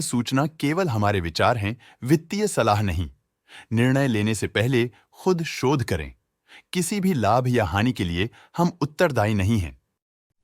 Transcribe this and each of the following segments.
सूचना केवल हमारे विचार हैं, वित्तीय सलाह नहीं। निर्णय लेने से पहले खुद शोध करें। किसी भी लाभ या हानि के लिए हम उत्तरदायी नहीं हैं।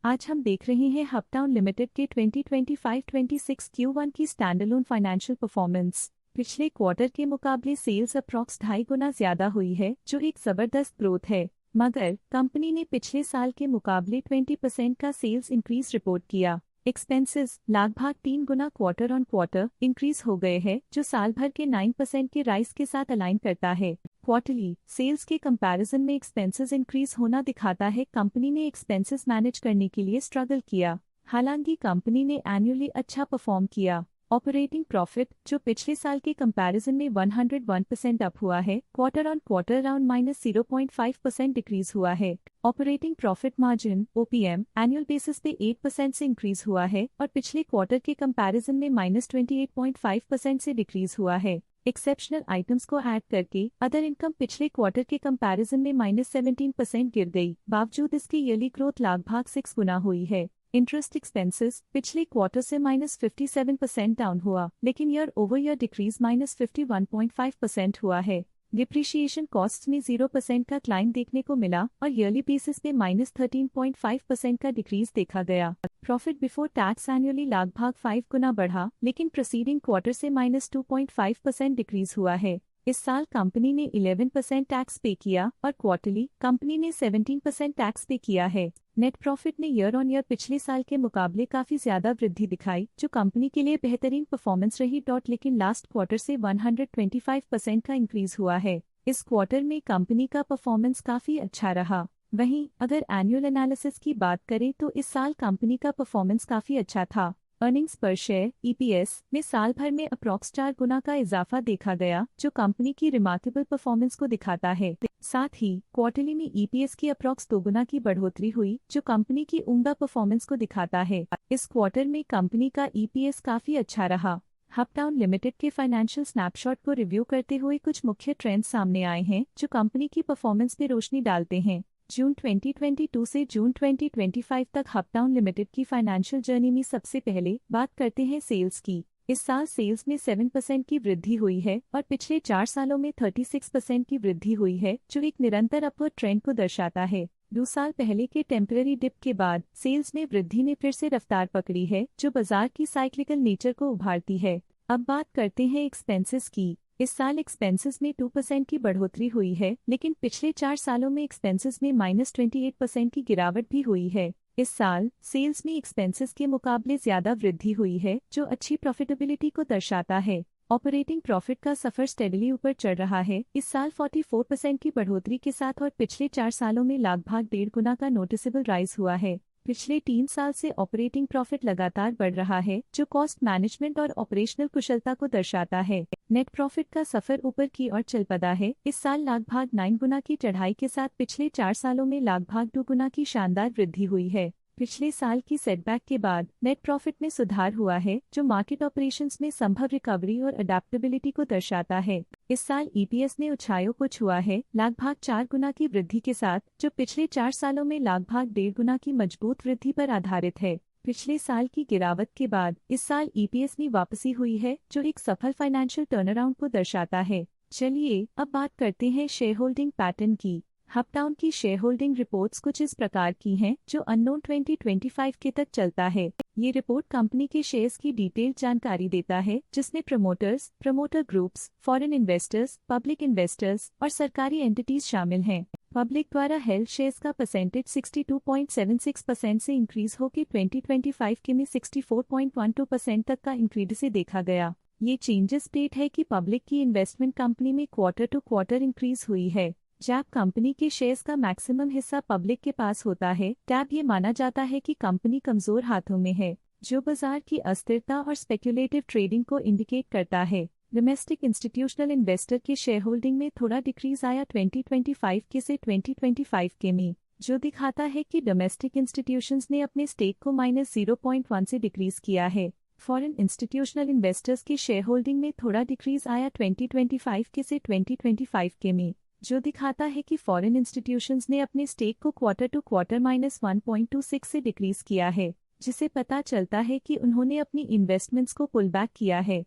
आज हम देख रहे हैं हबटाउन लिमिटेड के 2025-26 Q1 की स्टैंडअलोन फाइनेंशियल परफॉर्मेंस। पिछले क्वार्टर के मुकाबले सेल्स अप्रॉक्स 2.5 गुना ज्यादा हुई है, जो एक जबरदस्त ग्रोथ है। मगर कंपनी ने पिछले साल के मुकाबले 20% का सेल्स इंक्रीज रिपोर्ट किया। एक्सपेंसेस लगभग 3 गुना क्वार्टर ऑन क्वार्टर इंक्रीज हो गए हैं, जो साल भर के 9% के राइज के साथ अलाइन करता है। क्वार्टरली सेल्स के कंपैरिजन में एक्सपेंसेस इंक्रीज होना दिखाता है कंपनी ने एक्सपेंसेस मैनेज करने के लिए स्ट्रगल किया। हालांकि कंपनी ने एनुअली अच्छा परफॉर्म किया। ऑपरेटिंग प्रॉफिट, जो पिछले साल के कंपैरिजन में 101% अप हुआ है, quarter on quarter around -0.5% decrease हुआ है। Operating profit margin OPM annual basis पे 8% से इंक्रीज हुआ है और पिछले क्वार्टर के कंपैरिजन में -28.5% से डिक्रीज हुआ है। एक्सेप्शनल आइटम्स को ऐड करके अदर इनकम पिछले क्वार्टर के कंपैरिजन में -17% गिर गई। बावजूद इसकी ईयरली ग्रोथ लगभग 6 गुना हुई है। इंटरेस्ट एक्सपेंसेस पिछले क्वार्टर से -57% डाउन हुआ, लेकिन ईयर ओवर ईयर डिक्रीज -51.5% हुआ है। डिप्रिशिएशन कॉस्ट में 0% का क्लाइम देखने को मिला और ईयरली बेसिस पे -13.5% का डिक्रीज देखा गया। प्रॉफिट बिफोर टैक्स एनुअली लगभग 5 गुना बढ़ा, लेकिन प्रीसीडिंग क्वार्टर से -2.5% डिक्रीज हुआ है। इस साल कंपनी ने 11% टैक्स पे किया और क्वार्टरली कंपनी ने 17% टैक्स पे किया है। नेट प्रॉफिट ने ईयर ऑन ईयर पिछले साल के मुकाबले काफी ज्यादा वृद्धि दिखाई, जो कंपनी के लिए बेहतरीन परफॉर्मेंस रही। लेकिन लास्ट क्वार्टर से 125% का इंक्रीज हुआ है। इस क्वार्टर में कंपनी का परफॉर्मेंस काफी अच्छा रहा। वहीं अगर एनुअल एनालिसिस की बात करें तो इस साल कंपनी का परफॉर्मेंस काफी अच्छा था। अर्निंग्स पर शेयर EPS में साल भर में अप्रॉक्स 4 गुना का इजाफा देखा गया, जो कंपनी की रिमार्केबल परफॉर्मेंस को दिखाता है। साथ ही क्वार्टरली में EPS की अप्रॉक्स 2 गुना की बढ़ोतरी हुई, जो कंपनी की उम्दा परफॉर्मेंस को दिखाता है। इस क्वार्टर में कंपनी का EPS काफी अच्छा रहा। हबटाउन लिमिटेड के फाइनेंशियल स्नैपशॉट को रिव्यू करते हुए कुछ मुख्य ट्रेंड्स सामने आए हैं, जो कंपनी की परफॉर्मेंस पे रोशनी डालते हैं। जून 2022 से जून 2025 तक हबटाउन लिमिटेड की फाइनेंशियल जर्नी में सबसे पहले बात करते हैं सेल्स की। इस साल सेल्स में 7% की वृद्धि हुई है और पिछले 4 सालों में 36% की वृद्धि हुई है, जो एक निरंतर अपवर्ड ट्रेंड को दर्शाता है। 2 साल पहले के टेम्पररी डिप के बाद सेल्स में वृद्धि ने फिर से रफ्तार पकड़ी है, जो बाजार की साइक्लिकल नेचर को उभारती है। अब बात करते हैं एक्सपेंसेस की। इस साल एक्सपेंसेस में 2% की बढ़ोतरी हुई है, लेकिन पिछले 4 सालों में एक्सपेंसेस में -28% की गिरावट भी हुई है। इस साल सेल्स में एक्सपेंसेस के मुकाबले ज्यादा वृद्धि हुई है, जो अच्छी प्रॉफिटेबिलिटी को दर्शाता है। ऑपरेटिंग प्रॉफिट का सफर स्टेडली ऊपर चढ़ रहा है। इस साल 44% की बढ़ोतरी के साथ और पिछले 4 सालों में लगभग 1.5 गुना का नोटिसेबल राइज हुआ है। पिछले 3 साल से ऑपरेटिंग प्रॉफिट लगातार बढ़ रहा है, जो कॉस्ट मैनेजमेंट और ऑपरेशनल कुशलता को दर्शाता है। नेट प्रॉफिट का सफर ऊपर की ओर चल पड़ा है। इस साल लगभग 9 गुना की चढ़ाई के साथ पिछले 4 सालों में लगभग 2 गुना की शानदार वृद्धि हुई है। पिछले साल की सेटबैक के बाद नेट प्रॉफिट में सुधार हुआ है, जो मार्केट ऑपरेशंस में संभव रिकवरी और अडेप्टेबिलिटी को दर्शाता है। इस साल EPS ने ऊंचाइयों को छुआ है, लगभग 4 गुना की वृद्धि के साथ, जो पिछले 4 सालों में लगभग 1.5 गुना की मजबूत वृद्धि पर आधारित है। पिछले साल की गिरावट के बाद इस साल EPS में वापसी हुई है, जो एक सफल फाइनेंशियल टर्नअराउंड को दर्शाता है। चलिए अब बात करते हैं शेयर होल्डिंग पैटर्न की। हबटाउन की शेयर होल्डिंग रिपोर्ट्स कुछ इस प्रकार की हैं, जो अननोन 2025 के तक चलता है। ये रिपोर्ट कंपनी के शेयर्स की डिटेल्ड जानकारी देता है, जिसमें promoters, promoter groups, foreign investors, public investors और सरकारी एंटिटीज शामिल हैं। पब्लिक द्वारा हेल्ड शेयर्स का परसेंटेज 62.76% से इंक्रीज होकर 2025 के में 64.12% तक का इंक्रीज से देखा गया। ये चेंजेस स्टेट है कि पब्लिक की इन्वेस्टमेंट कंपनी में क्वार्टर टू क्वार्टर इंक्रीज हुई है। जब कंपनी के शेयर्स का मैक्सिमम हिस्सा पब्लिक के पास होता है, तब ये माना जाता है कि कंपनी कमजोर हाथों में है, जो बाजार की अस्थिरता और स्पेक्युलेटिव ट्रेडिंग को इंडिकेट करता है। डोमेस्टिक इंस्टीट्यूशनल इन्वेस्टर के शेयर होल्डिंग में थोड़ा डिक्रीज आया 2025 के से 2025 के में, जो दिखाता है कि डोमेस्टिक इंस्टीट्यूशंस ने अपने स्टेक को -0.1 से डिक्रीज किया है। फॉरेन इंस्टीट्यूशनल इन्वेस्टर्स के शेयर होल्डिंग में थोड़ा डिक्रीज आया 2025 के से 2025 के में, जो दिखाता है कि फॉरेन इंस्टीट्यूशंस ने अपने स्टेक को क्वार्टर टू क्वार्टर -1.26 से डिक्रीज किया है। जिसे पता चलता है कि उन्होंने अपनी इन्वेस्टमेंट्स को पुल बैक किया है।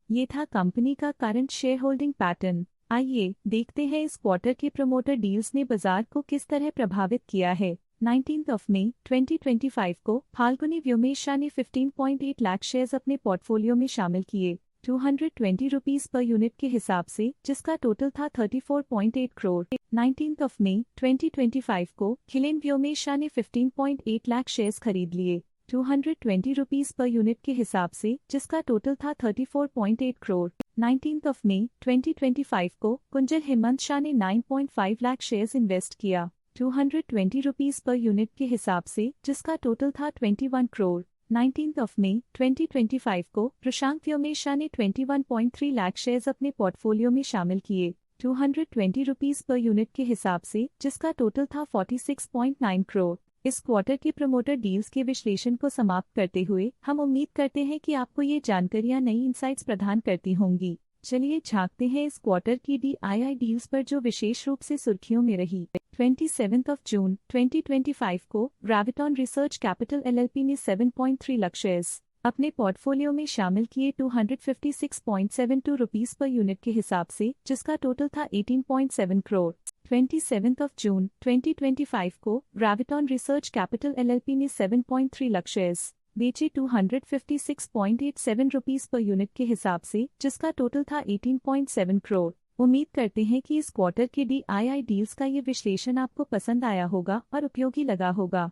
ये था कंपनी का करंट शेयर होल्डिंग पैटर्न। आइए देखते हैं इस क्वार्टर के प्रमोटर डील्स ने बाजार को किस तरह प्रभावित किया है। 19 मई 2025 को फाल्गुनी व्योमेश शाह ने 15.8 लाख शेयर्स अपने पोर्टफोलियो में शामिल किए 220 रुपीस पर यूनिट के हिसाब से, जिसका टोटल था 34.8 करोड़। 19 मई 2025 को खिलेन व्योमेश शाह ने 15.8 लाख शेयर्स खरीद लिए 220 रुपीस पर यूनिट के हिसाब से, जिसका टोटल था 34.8 करोड़। 19 मई 2025 को कुंजल हेमंत शाह ने 9.5 लाख शेयर्स इन्वेस्ट किया 220 रुपीस पर यूनिट के हिसाब से, जिसका टोटल था 21 करोड़। 19 मई 2025 को प्रशांत व्योमेश शाह ने 21.3 लाख शेयर्स अपने पोर्टफोलियो में शामिल किए 220 रुपीस पर यूनिट के हिसाब से, जिसका टोटल था 46.9 करोड़। इस क्वार्टर के प्रमोटर डील्स के विश्लेषण को समाप्त करते हुए हम उम्मीद करते हैं कि आपको ये जानकारियां नई इंसाइट्स प्रदान करती होंगी। चलिए झांकते हैं इस क्वार्टर की DII डील्स पर जो विशेष रूप से सुर्खियों में रही। 27 जून 2025 को ग्रेविटॉन रिसर्च कैपिटल LLP ने 7.3 लाख शेयर्स अपने पोर्टफोलियो में शामिल किए 256.72 रुपीस पर यूनिट के हिसाब से, जिसका टोटल था 18.7 करोड़। 27 जून 2025 को ग्रेविटॉन रिसर्च कैपिटल LLP ने 7.3 लाख शेयर्स बेचे 256.87 रुपीस पर यूनिट के हिसाब से, जिसका टोटल था 18.7 करोड़। उम्मीद करते हैं कि इस क्वार्टर के DII डील्स का ये विश्लेषण आपको पसंद आया होगा और उपयोगी लगा होगा।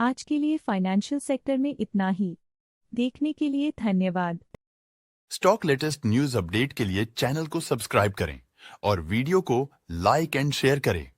आज के लिए फाइनेंशियल सेक्टर में इतना ही। देखने के लिए धन्यवाद। स्टॉक लेटेस्ट न्यूज अपडेट के लिए चैनल को सब्सक्राइब करें और वीडियो को लाइक एंड शेयर करें।